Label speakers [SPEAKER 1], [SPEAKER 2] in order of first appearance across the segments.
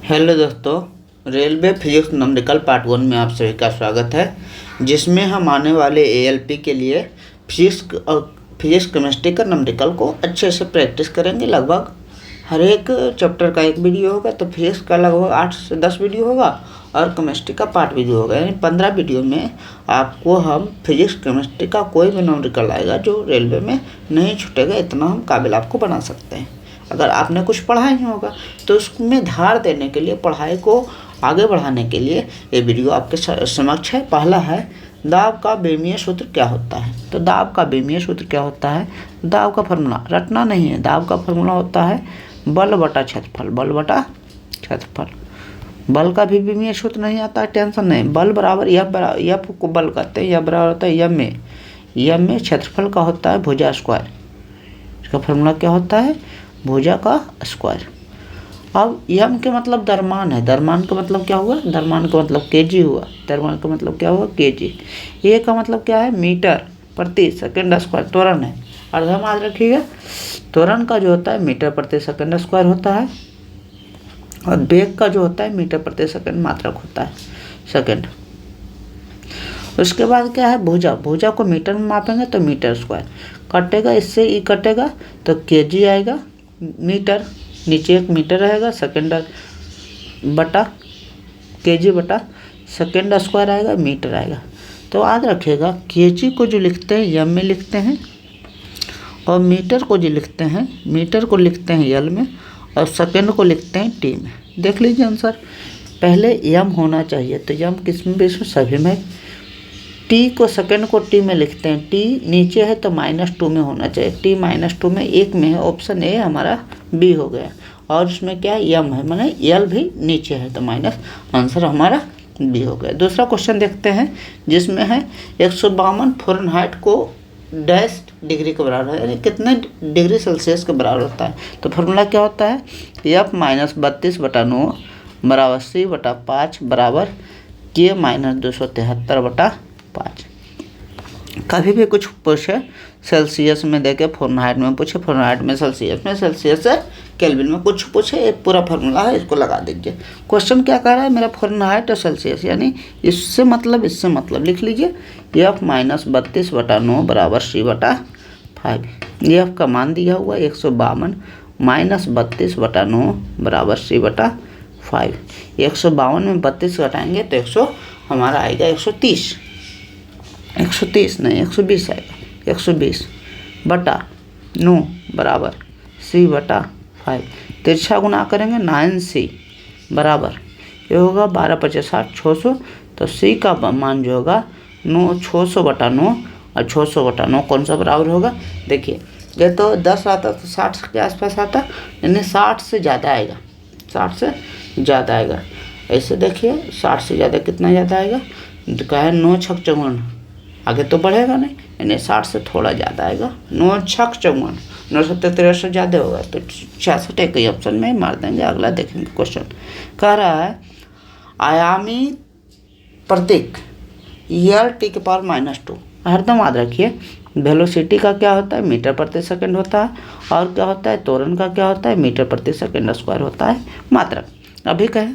[SPEAKER 1] Hello दोस्तों, railway physics numerical part 1 में आप सभी का स्वागत है, जिसमें हम आने वाले एएलपी के लिए फिजिक्स केमिस्ट्री का न्यूमेरिकल को अच्छे से प्रैक्टिस करेंगे। लगभग हर एक चैप्टर का एक वीडियो होगा, तो फिजिक्स का लगभग 8 से 10 वीडियो होगा और केमिस्ट्री का पार्ट वीडियो होगा, यानी 15 वीडियो में आपको हम फिजिक्स केमिस्ट्री का कोई भी न्यूमेरिकल आएगा जो रेलवे में नहीं छूटेगा, इतना हम काबिल आपको बना सकते हैं। अगर आपने कुछ पढ़ा ही होगा तो उसमें धार देने के लिए, पढ़ाई को आगे बढ़ाने के लिए ये वीडियो आपके समक्ष है। पहला है, दाब का बेमीय सूत्र क्या होता है। तो दाब का बेमीय सूत्र क्या होता है? दाब का फॉर्मूला रटना नहीं है। दाब का फॉर्मूला होता है बल बटा क्षेत्रफल। बल बटा क्षेत्रफल। बल का भी बेमीय सूत्र नहीं आता है, टेंशन नहीं। बल बराबर एफ को बल कहते हैं, यह बराबर होता है यम में क्षेत्रफल का होता है भुजा स्क्वायर। इसका फॉर्मूला क्या होता है? भुजा का स्क्वायर। अब यम के मतलब दरमान है। दरमान का मतलब क्या हुआ? दरमान का मतलब केजी हुआ। दरमान का मतलब क्या हुआ? केजी। ए का मतलब क्या है? मीटर प्रति सेकंड स्क्वायर। त्वरण है, अर्धा याद रखिएगा। त्वरण का जो होता है मीटर प्रति सेकंड स्क्वायर होता है, और वेग का जो होता है मीटर प्रति सेकंड मात्रक होता है, सेकंड। उसके बाद क्या है? भुजा। भुजा को मीटर में मापेंगे तो मीटर स्क्वायर कटेगा, इससे ई कटेगा तो केजी आएगा। मीटर नीचे एक मीटर रहेगा, सेकंड बटा केजी बटा सेकंड स्क्वायर आएगा, मीटर आएगा। तो याद रखिएगा, केजी को जो लिखते हैं यम में लिखते हैं, और मीटर को जो लिखते हैं, मीटर को लिखते हैं यल में, और सेकंड को लिखते हैं टी में। देख लीजिए आंसर। पहले यम होना चाहिए, तो यम किस में? इसमें सभी में। टी को सेकंड को टी में लिखते हैं, टी नीचे है तो -2 में होना चाहिए। टी -2 में एक में है, ऑप्शन ए हमारा बी हो गया। और इसमें क्या है? यम है, माने यल भी नीचे है, तो माइनस, आंसर हमारा बी हो गया। दूसरा क्वेश्चन देखते हैं, जिसमें है 152 फ़ारेनहाइट को डैश डिग्री के बराबर है, यानी कितने डिग्री सेल्सियस के बराबर होता है। तो फॉर्मूला क्या होता है? F -32/9 बराबर C/5 बराबर K -273/5। कभी भी कुछ पूछे सेल्सियस में देके, फ़ारेनहाइट में पूछे, फ़ारेनहाइट में, सेल्सियस में, सेल्सियस से केल्विन में कुछ पूछे, ये पूरा फार्मूला है, इसको लगा दीजिए। क्वेश्चन क्या कह रहा है मेरा? फ़ारेनहाइट और सेल्सियस, यानी इससे मतलब लिख लीजिए। F -32/9 बराबर C/5। एफ का मान दिया हुआ 152 -32/9 बराबर C/5। 152 में 32 घटाएंगे तो 100 हमारा आएगा 130 नहीं 120 आएगा। 120/9 बराबर C/5। तिरछा गुना करेंगे 9C बराबर, ये होगा 12×5 = 600। तो C का मान जो होगा 600/9, और 600/9 कौन सा बराबर होगा? देखिए, ये तो 10 आता तो 60 के आसपास आता, यानी 60 से ज़्यादा आएगा। 60 से ज़्यादा आएगा। ऐसे देखिए, 60 से ज़्यादा कितना ज़्यादा आएगा? तो क्या है? 9 × 6 = 54, आगे तो बढ़ेगा नहीं, यानी 60 से थोड़ा ज़्यादा आएगा। 9 × 6 = 54, 9 × 7 = 63 ज़्यादा होगा, तो 66 एक ही ऑप्शन में मार देंगे। अगला देखेंगे क्वेश्चन। कह रहा है आयामी प्रतीक EL⁻²। हरदम याद रखिए, वेलोसिटी का क्या होता है? मीटर प्रति सेकंड होता है। और क्या होता है? त्वरण का क्या होता है? मीटर प्रति सेकंड स्क्वायर होता है, मात्रक। अभी कहें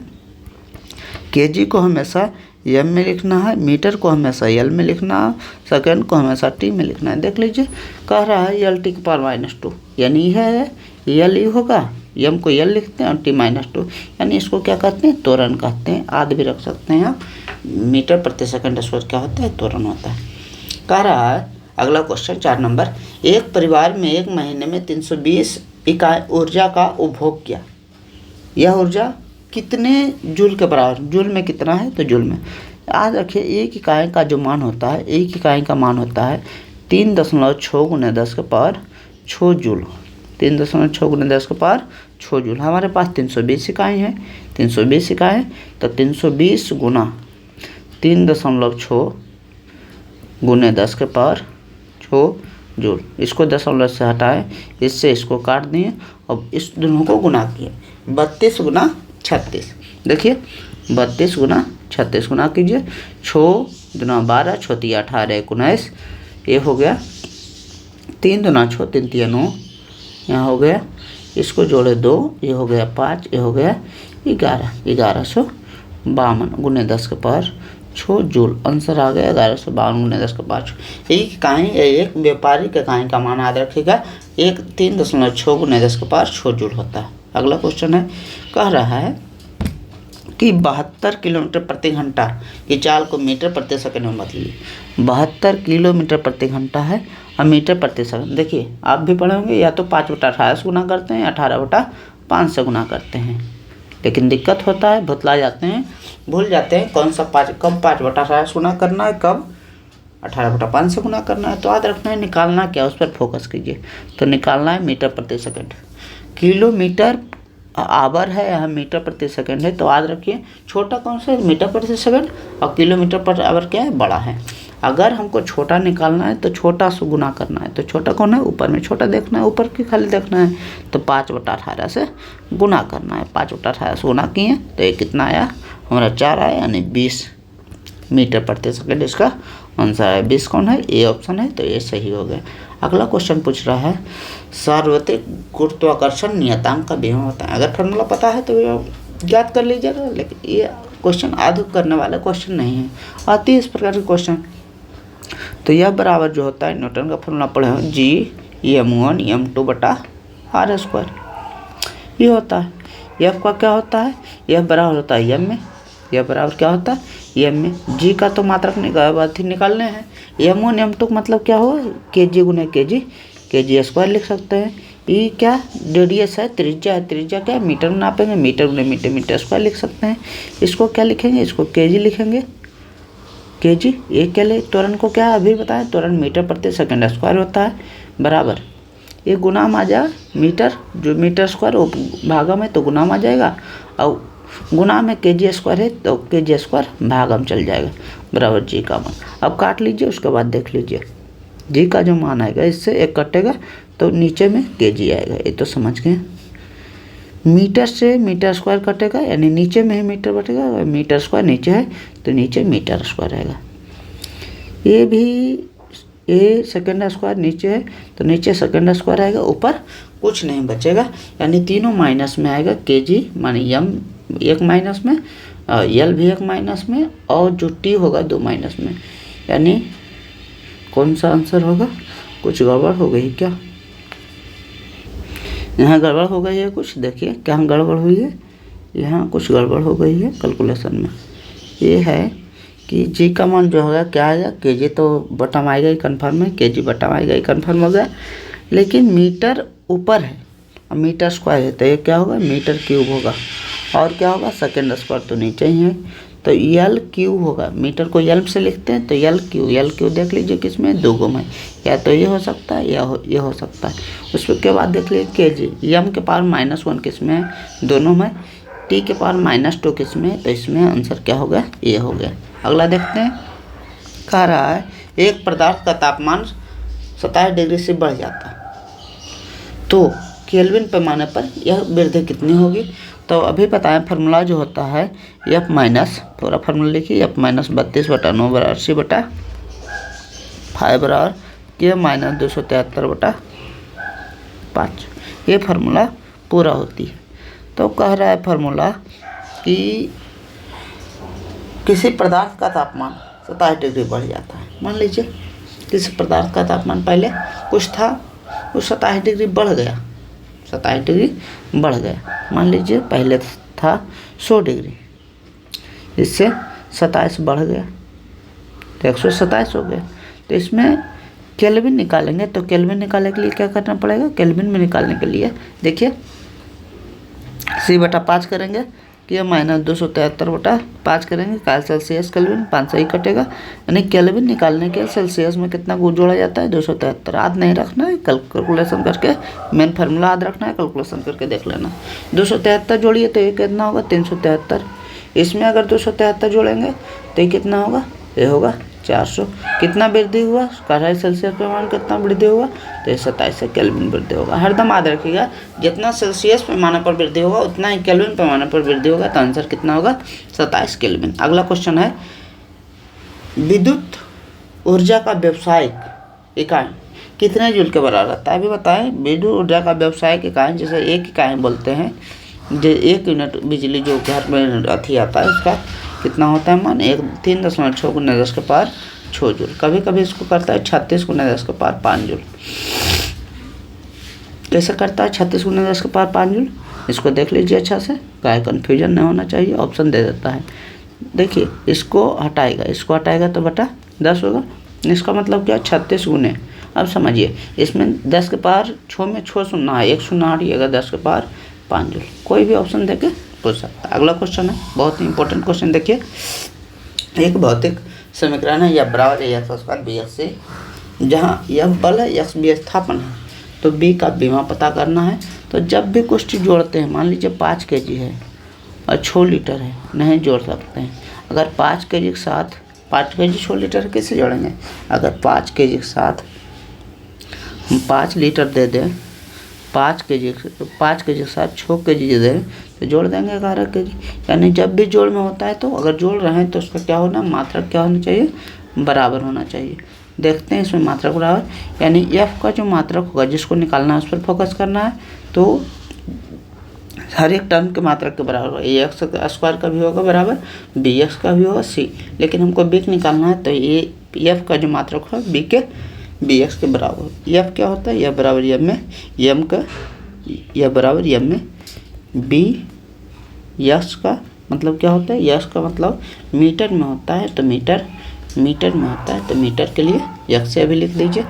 [SPEAKER 1] केजी को हमेशा एम में लिखना है, मीटर को हमेशा एल में लिखना है, सेकंड को हमेशा टी में लिखना है। देख लीजिए, कह रहा है EL⁻², यानी यह है एल ही होगा, एम को एल लिखते हैं और T-2, यानी इसको क्या कहते हैं? त्वरण कहते हैं। आदि भी रख सकते हैं आप। मीटर प्रति सेकंड स्क्वायर क्या होता है? त्वरण होता है। कह रहा है अगला क्वेश्चन 4 नंबर, एक परिवार में एक महीने में 320 इकाई ऊर्जा का उपभोग किया। यह ऊर्जा कितने जूल के बराबर? जूल में कितना है? तो जूल में। याद रखिए, एक इकाई का जो मान होता है, एक इकाई का मान होता है 3.6 × 10⁻6 जूल। 3.6 × 10⁻6 जूल। हमारे पास 320 इकाई है, 320 इकाई, तो 320 × 3.6 × 10⁻6 जूल। इसको दशमलव से हटाएं, इससे इसको काट दिए, अब इस दोनों को गुना किए। 32 × 36। देखिए, 32 × 36 गुना कीजिए। 6 दूना 12, 6 × 18 19, ये हो गया 3 दूना 6 3 × 9, यहाँ हो गया इसको जोड़े 2, ये हो गया 5, ये हो गया 11, 1152 गुने 10 के पावर 6 जूल। आंसर आ गया 1152 गुने 10 के पावर 6। एक इकाई एक व्यापारिक इकाई का मान याद रखिएगा 3.6 गुने 10 के पावर 6 जूल होता है। अगला क्वेश्चन है, कह रहा है कि 72 किलोमीटर प्रति घंटा की चाल को मीटर प्रति सेकंड में बदलिए। 72 किलोमीटर प्रति घंटा है और मीटर प्रति सेकंड। देखिए आप भी पढ़े होंगे, या तो 5/18 से गुना करते हैं या 18/5 से गुना करते हैं, लेकिन दिक्कत होता है, भुतला जाते हैं, भूल जाते हैं कौन सा कब 5/18 से गुना करना है, कब 18/5 से गुना करना है। तो याद रखना है निकालना क्या, उस पर फोकस कीजिए। तो निकालना है मीटर प्रति सेकंड। किलोमीटर आवर है, यहाँ मीटर प्रति सेकंड है, तो याद रखिए छोटा कौन सा है, मीटर प्रति सेकंड, और किलोमीटर पर आवर क्या है, बड़ा है। अगर हमको छोटा निकालना है तो छोटा से गुना करना है, तो छोटा कौन है, ऊपर में छोटा देखना है, ऊपर की खाली देखना है, तो 5/18 से गुना करना है। 5/18 से गुना किए तो ये कितना आया हमारा 4 आया, यानी 20 मीटर प्रति सेकंड इसका आंसर है। 20 कौन है, ए ऑप्शन है, तो ये सही हो गया। अगला क्वेश्चन पूछ रहा है, सार्वत्रिक गुरुत्वाकर्षण नियतांक का विभव होता है। अगर फॉर्मूला पता है तो याद कर लीजिएगा, लेकिन ये क्वेश्चन आधुनिक करने वाला क्वेश्चन नहीं है, आती है इस प्रकार के क्वेश्चन। तो यह बराबर जो होता है, न्यूटन का फॉर्मूला पढ़े हो, G(m1m2/r²) ये होता है। एफ का क्या होता है, यह बराबर होता है एम में, यह बराबर क्या होता है, एम में। जी का तो मात्रक निकालने हैं, m1 m2 मतलब क्या हो, kg गुने kg² लिख सकते हैं। ई क्या रेडियस है, त्रिज्या है, त्रिज्या क्या मीटर में नापेंगे, मीटर गुने मीटर² लिख सकते हैं। इसको क्या लिखेंगे, इसको kg लिखेंगे, kg। ये क्या ले, त्वरण को क्या अभी बताएं, त्वरण मीटर प्रति सेकंड स्क्वायर होता है, बराबर ये गुना में आ जाएगा, मीटर जो मीटर² भागा में तो गुना में आ जाएगा, और गुना में kg² है तो kg² भागा में चल जाएगा, बराबर जी का मान। अब काट लीजिए, उसके बाद देख लीजिए जी का जो मान आएगा, इससे एक कटेगा तो नीचे में kg आएगा, ये तो समझ गए। मीटर से मीटर² कटेगा, यानी नीचे में ही मीटर बटेगा, मीटर² नीचे है तो नीचे मीटर² आएगा। ये भी ये सेकंड² नीचे है तो नीचे सेकंड² आएगा, ऊपर कुछ नहीं बचेगा, यानी तीनों माइनस में आएगा। kg माने m एक माइनस में, l भी एक माइनस में, और जो t होगा 2 माइनस में, यानी कौन सा आंसर होगा। कुछ गड़बड़ हो गई क्या, यहाँ गड़बड़ हो गई है कुछ, देखिए क्या गड़बड़ हुई है, यहाँ कुछ गड़बड़ हो गई है कैलकुलेशन में। ये है कि जी का मान जो होगा क्या आएगा, kg तो बटम आएगा ही कन्फर्म है, kg बटम आएगा ही कन्फर्म हो गया, लेकिन मीटर ऊपर है और मीटर² है, तो ये क्या होगा, मीटर³ होगा, और क्या होगा, सेकंड² तो नीचे ही है, तो l³ होगा। मीटर को l से लिखते हैं तो l³ देख लीजिए किसमें, 2 गो में, या तो ये हो सकता है या ये हो सकता है। उसके बाद देख लीजिए kg, m के पावर -1 किसमें है, दोनों में, t के पावर -2 किसमें, तो इसमें आंसर क्या होगा, ये हो गया। अगला देखते हैं, कह रहा है एक पदार्थ का तापमान 27 डिग्री से बढ़ जाता है तो केल्विन पैमाने पर यह वृद्धि कितनी होगी। तो अभी बताएं फार्मूला जो होता है F माइनस, पूरा फार्मूला लिखिए, F माइनस 32/9 बराबर 80/5 बराबर K माइनस 273/5, ये फार्मूला पूरा होती है। तो कह रहा है फार्मूला कि किसी पदार्थ का तापमान 27 डिग्री बढ़ जाता है। मान लीजिए किसी पदार्थ का तापमान पहले कुछ था, वो 27 डिग्री बढ़ गया, 27 डिग्री बढ़ गया। मान लीजिए पहले था 100 डिग्री, इससे 27 बढ़ गया तो 127 हो गया। तो इसमें केल्विन निकालेंगे, तो केल्विन निकालने के लिए क्या करना पड़ेगा, केल्विन में निकालने के लिए देखिए c/5 करेंगे, कि माइनस 273/5 करेंगे, का सेल्सियस केल्विन 5 से ही कटेगा, यानी केल्विन निकालने के सेल्सियस में कितना जोड़ा जाता है, 273। याद नहीं रखना है, कैलकुलेशन करके, मेन फार्मूला याद रखना है, कैलकुलेशन करके देख लेना। 273 जोड़िए तो ये कितना होगा, 373। इसमें अगर 273 जोड़ेंगे तो ये कितना होगा, ये होगा 400। कितना वृद्धि हुआ, 2.5 सेल्सियस पैमाने कितना वृद्धि हुआ, तो ये 27 से केल्विन वृद्धि होगा। हरदम याद रखिएगा, जितना सेल्सियस पैमाने पर वृद्धि होगा उतना ही केल्विन पैमाने पर वृद्धि होगा, तो आंसर कितना होगा, 27 केल्विन। अगला क्वेश्चन है, विद्युत ऊर्जा का व्यावसायिक इकाई कितने जूल के बराबर रहता है अभी बताएं। विद्युत ऊर्जा का व्यवसायिक इकाई जैसे एक इकाई बोलते हैं, जो 1 यूनिट बिजली जो घर में अथी आता है उसका कितना होता है मान 3.6 × 10⁻6 जूल। कभी कभी इसको करता है 36 × 10⁻5 जूल। कैसे करता है 36 × 10⁻5 जूल, इसको देख लीजिए अच्छा से, क्या कन्फ्यूजन नहीं होना चाहिए। ऑप्शन दे देता है, देखिए इसको हटाएगा तो बटा 10 होगा। इसका मतलब क्या 36 गुने, अब समझिए इसमें 10⁻6 में 6 शून्य है, 1 शून्य हटिएगा 10⁻5 जूल। कोई भी ऑप्शन देके पूछ सकता है। अगला क्वेश्चन है बहुत ही इंपॉर्टेंट क्वेश्चन, देखिए एक भौतिक समीकरण है या बराबर ax² bx, जहाँ यह बल है x विस्थापन है, तो b का बीमा पता करना है। तो जब भी कुछ चीज़ जोड़ते हैं, मान लीजिए 5 kg है और 6 लीटर है, नहीं जोड़ सकते हैं। अगर 5 kg के साथ 5 kg 6 लीटर कैसे जोड़ेंगे, अगर 5 kg के साथ हम 5 लीटर दे दें, 5 kg के साथ 6 kg दे दें तो जोड़ देंगे 11 kg। यानी जब भी जोड़ में होता है तो अगर जोड़ रहे हैं तो उसका क्या होना, मात्रक क्या होना चाहिए, बराबर होना चाहिए। देखते हैं इसमें मात्रक बराबर, यानी f का जो मात्रक होगा जिसको निकालना है उस पर फोकस करना है। तो हर एक टर्म के मात्रक के बराबर होगा, ax² का भी होगा बराबर, bx का भी होगा, c, लेकिन हमको b निकालना है तो ये f का जो मात्रक होगा b के bx के बराबर। f क्या होता है, यह बराबर m में m का, यह बराबर m में b, यश का मतलब क्या होता है, यश का मतलब मीटर में होता है तो मीटर में होता है तो मीटर के लिए यश से अभी लिख लीजिए।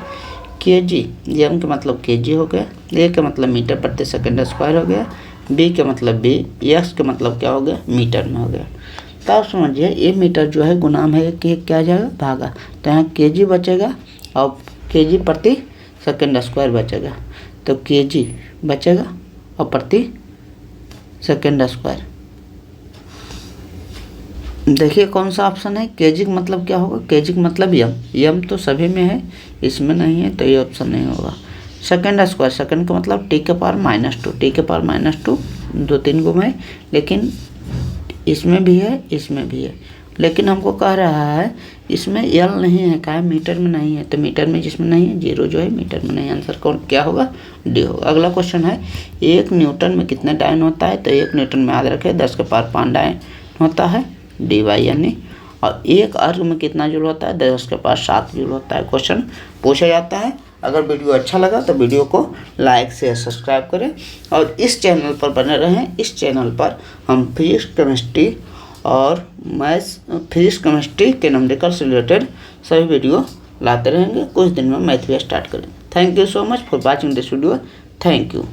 [SPEAKER 1] kg, m का मतलब kg हो गया, a का मतलब मीटर प्रति सेकंड स्क्वायर हो गया, b का मतलब b, यश का मतलब क्या हो गया, मीटर में हो गया। तब समझिए ये मीटर जो है गुणाम है कि क्या जाएगा, भागा, तो यहाँ kg बचेगा और kg प्रति सेकंड स्क्वायर बचेगा, तो kg बचेगा और प्रति सेकंड स्क्वायर। देखिए कौन सा ऑप्शन है, kg का मतलब क्या होगा, kg का मतलब m तो सभी में है, इसमें नहीं है तो ये ऑप्शन नहीं होगा। सेकंड स्क्वायर, सेकंड का मतलब t के पावर -2 2-3 गुम है, लेकिन इसमें भी है इसमें भी है, लेकिन हमको कह रहा है इसमें l नहीं है, क्या है मीटर में नहीं है, तो मीटर में जिसमें नहीं है 0 जो है मीटर में नहीं, आंसर कौन क्या होगा, डी होगा। अगला क्वेश्चन है 1 न्यूटन में कितने डायन होता है, तो 1 न्यूटन में याद रखें 10⁻5 डायन होता है dy यानी, और 1 अर्ग में कितना जूल होता है, 10⁻7 जूल होता है। क्वेश्चन पूछा जाता है। अगर वीडियो अच्छा लगा तो वीडियो को लाइक से सब्सक्राइब करें और इस चैनल पर बने रहें। इस चैनल पर हम फिजिक्स केमिस्ट्री और मैथ्स, फिजिक्स केमिस्ट्री के न्यूमेरिकल से रिलेटेड सभी वीडियो लाते रहेंगे। कुछ दिन में मैथ भी स्टार्ट करेंगे। Thank you so much for watching this video. Thank you.